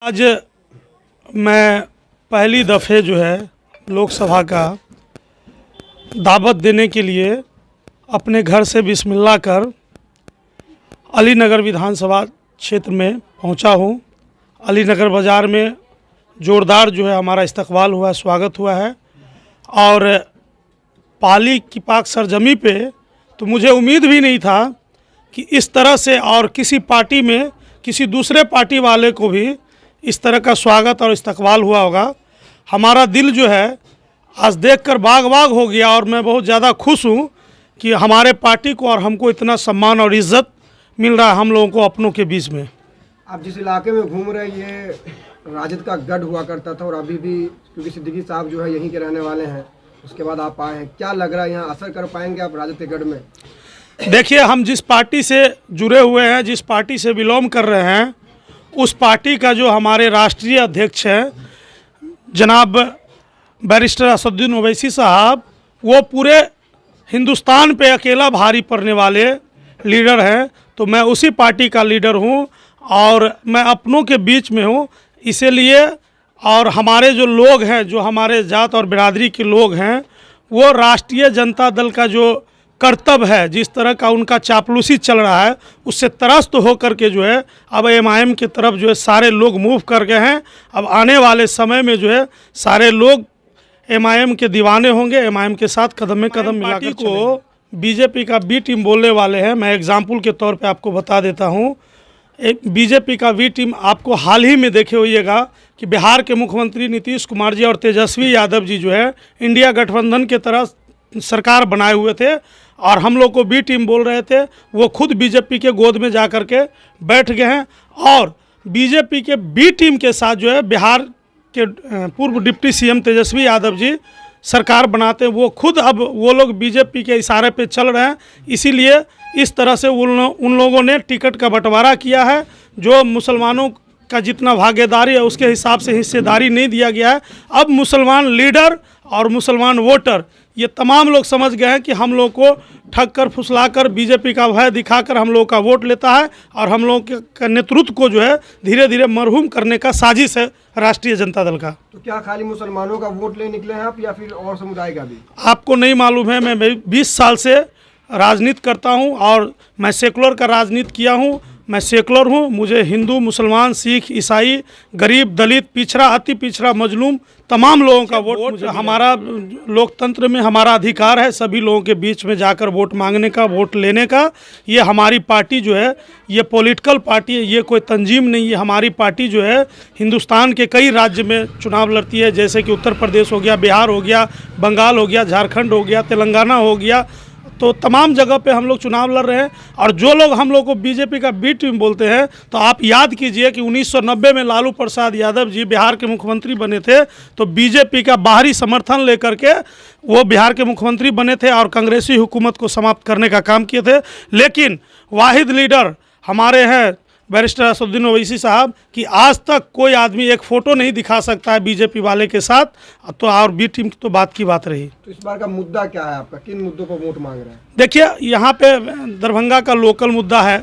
आज मैं पहली दफ़े जो है लोकसभा का दावत देने के लिए अपने घर से बिस्मिल्लाह कर अलीनगर विधानसभा क्षेत्र में पहुंचा हूं। अलीनगर बाज़ार में ज़ोरदार जो है हमारा इस्तकबाल हुआ, स्वागत हुआ है। और पाली की पाक सरजमी पे तो मुझे उम्मीद भी नहीं था कि इस तरह से और किसी पार्टी में किसी दूसरे पार्टी वाले को भी इस तरह का स्वागत और इस्तकबाल हुआ होगा। हमारा दिल जो है आज देखकर बाग बाग हो गया और मैं बहुत ज़्यादा खुश हूँ कि हमारे पार्टी को और हमको इतना सम्मान और इज़्ज़त मिल रहा है हम लोगों को अपनों के बीच में। आप जिस इलाके में घूम रहे हैं ये राजद का गढ़ हुआ करता था और अभी भी क्योंकि सिद्दीकी साहब जो है यहीं के रहने वाले हैं, उसके बाद आप आए हैं, क्या लग रहा है यहाँ असर कर पाएंगे आप राजद के गढ़ में? देखिए, हम जिस पार्टी से जुड़े हुए हैं, जिस पार्टी से बिलोंग कर रहे हैं, उस पार्टी का जो हमारे राष्ट्रीय अध्यक्ष हैं जनाब बैरिस्टर असदुद्दीन ओवैसी साहब, वो पूरे हिंदुस्तान पे अकेला भारी पड़ने वाले लीडर हैं। तो मैं उसी पार्टी का लीडर हूं और मैं अपनों के बीच में हूं, इसीलिए और हमारे जो लोग हैं, जो हमारे जात और बिरादरी के लोग हैं, वो राष्ट्रीय जनता दल का जो कर्तव्य है, जिस तरह का उनका चापलूसी चल रहा है, उससे त्रस्त होकर के जो है अब एमआईएम की तरफ जो है सारे लोग मूव कर गए हैं। अब आने वाले समय में जो है सारे लोग एमआईएम के दीवाने होंगे, एमआईएम के साथ कदम में कदम मिलाकर को बीजेपी का बी टीम बोलने वाले हैं। मैं एग्जाम्पल के तौर पे आपको बता देता हूँ। एक बीजेपी का वी टीम आपको हाल ही में देखे होइएगा कि बिहार के मुख्यमंत्री नीतीश कुमार जी और तेजस्वी यादव जी जो है इंडिया गठबंधन के तरह सरकार बनाए हुए थे और हम लोग को बी टीम बोल रहे थे। वो खुद बीजेपी के गोद में जा कर के बैठ गए हैं और बीजेपी के बी टीम के साथ जो है बिहार के पूर्व डिप्टी सीएम तेजस्वी यादव जी सरकार बनाते हैं। वो खुद अब वो लोग बीजेपी के इशारे पे चल रहे हैं, इसीलिए इस तरह से उन लोगों ने टिकट का बंटवारा किया है। जो मुसलमानों का जितना भागीदारी है उसके हिसाब से हिस्सेदारी नहीं दिया गया है। अब मुसलमान लीडर और मुसलमान वोटर ये तमाम लोग समझ गए हैं कि हम लोग को ठग कर फुसला कर बीजेपी का भय दिखाकर हम लोग का वोट लेता है और हम लोग के नेतृत्व को जो है धीरे धीरे मरहूम करने का साजिश है राष्ट्रीय जनता दल का। तो क्या खाली मुसलमानों का वोट ले निकले हैं आप या फिर और समुदाय का भी? आपको नहीं मालूम है, मैं 20 साल से राजनीति करता हूं और मैं सेकुलर का राजनीति किया हूं। मैं सेकुलर हूं, मुझे हिंदू, मुसलमान, सिख, ईसाई, गरीब, दलित, पिछड़ा, अति पिछड़ा, मजलूम तमाम लोगों का वोट मुझे, हमारा लोकतंत्र में हमारा अधिकार है सभी लोगों के बीच में जाकर वोट मांगने का, वोट लेने का। ये हमारी पार्टी जो है ये पॉलिटिकल पार्टी है, ये कोई तंजीम नहीं है। हमारी पार्टी जो है हिंदुस्तान के कई राज्य में चुनाव लड़ती है, जैसे कि उत्तर प्रदेश हो गया, बिहार हो गया, बंगाल हो गया, झारखंड हो गया, तेलंगाना हो गया। तो तमाम जगह पे हम लोग चुनाव लड़ रहे हैं। और जो लोग हम लोग को बीजेपी का बी टीम बोलते हैं, तो आप याद कीजिए कि 1990 में लालू प्रसाद यादव जी बिहार के मुख्यमंत्री बने थे, तो बीजेपी का बाहरी समर्थन लेकर के वो बिहार के मुख्यमंत्री बने थे और कांग्रेसी हुकूमत को समाप्त करने का काम किए थे। लेकिन वाहिद लीडर हमारे हैं बैरिस्टर असदुद्दीन ओवैसी साहब कि आज तक कोई आदमी एक फ़ोटो नहीं दिखा सकता है बीजेपी वाले के साथ। तो और बी टीम की तो बात की बात रही। तो इस बार का मुद्दा क्या है आपका, किन मुद्दों पर वोट मांग रहे हैं? देखिए, यहाँ पे दरभंगा का लोकल मुद्दा है,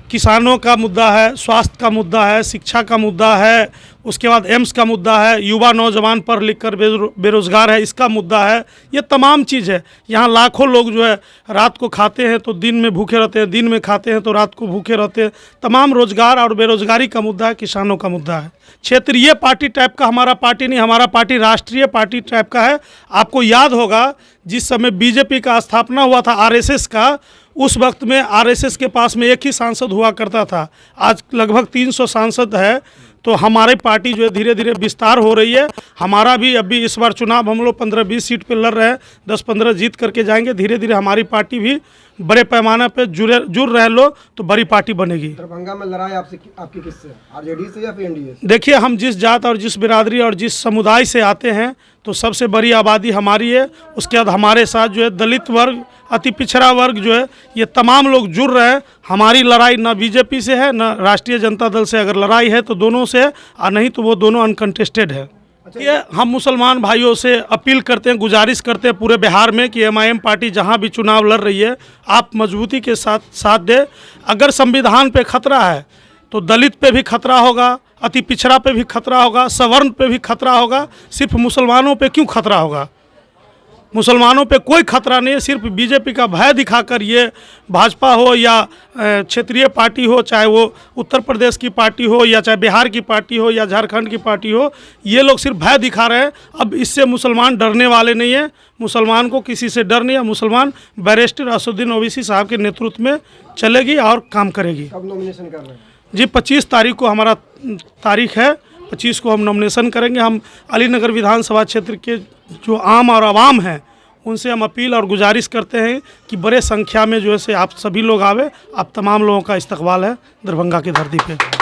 किसानों का मुद्दा है, स्वास्थ्य का मुद्दा है, शिक्षा का मुद्दा है, उसके बाद एम्स का मुद्दा है, युवा नौजवान पढ़ लिख कर बेरोज़गार है, इसका मुद्दा है। ये तमाम चीज़ है। यहाँ लाखों लोग जो है रात को खाते हैं तो दिन में भूखे रहते हैं, दिन में खाते हैं तो रात को भूखे रहते हैं। तमाम रोज़गार और बेरोज़गारी का मुद्दा है, किसानों का मुद्दा है। क्षेत्रीय पार्टी टाइप का हमारा पार्टी नहीं, हमारा पार्टी राष्ट्रीय पार्टी टाइप का है। आपको याद होगा जिस समय बीजेपी का स्थापना हुआ था आरएसएस का, उस वक्त में आरएसएस के पास में एक ही सांसद हुआ करता था। आज लगभग 300 सांसद है। तो हमारी पार्टी जो है धीरे धीरे विस्तार हो रही है। हमारा भी अभी इस बार चुनाव हम लोग 15-20 सीट पे लड़ रहे हैं, 10-15 जीत करके जाएंगे। धीरे धीरे हमारी पार्टी भी बड़े पैमाने पे जुड़ रहे लोग तो बड़ी पार्टी बनेगी। दरभंगा में लड़ाई आपकी किससे, आरजेडी से या फिर एनडीए से? देखिए, हम जिस जात और जिस बिरादरी और जिस समुदाय से आते हैं तो सबसे बड़ी आबादी हमारी है। उसके बाद हमारे साथ जो है दलित वर्ग, अति पिछड़ा वर्ग जो है, ये तमाम लोग जुड़ रहे हैं। हमारी लड़ाई ना बीजेपी से है ना राष्ट्रीय जनता दल से। अगर लड़ाई है तो दोनों से है और नहीं तो वो दोनों अनकंटेस्टेड है। ये हम मुसलमान भाइयों से अपील करते हैं, गुजारिश करते हैं पूरे बिहार में कि एमआईएम पार्टी जहां भी चुनाव लड़ रही है आप मजबूती के साथ साथ दें। अगर संविधान पे खतरा है तो दलित पे भी खतरा होगा, अति पिछड़ा पे भी खतरा होगा, सवर्ण पे भी खतरा होगा, सिर्फ मुसलमानों पे क्यों खतरा होगा? मुसलमानों पे कोई खतरा नहीं है। सिर्फ बीजेपी का भय दिखाकर ये भाजपा हो या क्षेत्रीय पार्टी हो, चाहे वो उत्तर प्रदेश की पार्टी हो या चाहे बिहार की पार्टी हो या झारखंड की पार्टी हो, ये लोग सिर्फ भय दिखा रहे हैं। अब इससे मुसलमान डरने वाले नहीं है। मुसलमान को किसी से डर नहीं है। मुसलमान बैरिस्टर असदुद्दीन ओवैसी साहब के नेतृत्व में चलेगी और काम करेगी। कब नॉमिनेशन कर रहे हैं? जी 25 तारीख को हमारा तारीख है, 25 को हम नॉमिनेशन करेंगे। हम अलीनगर विधानसभा क्षेत्र के जो आम और आवाम हैं उनसे हम अपील और गुजारिश करते हैं कि बड़े संख्या में जो है से आप सभी लोग आवे। आप तमाम लोगों का इस्तकबाल है दरभंगा की धरती पे।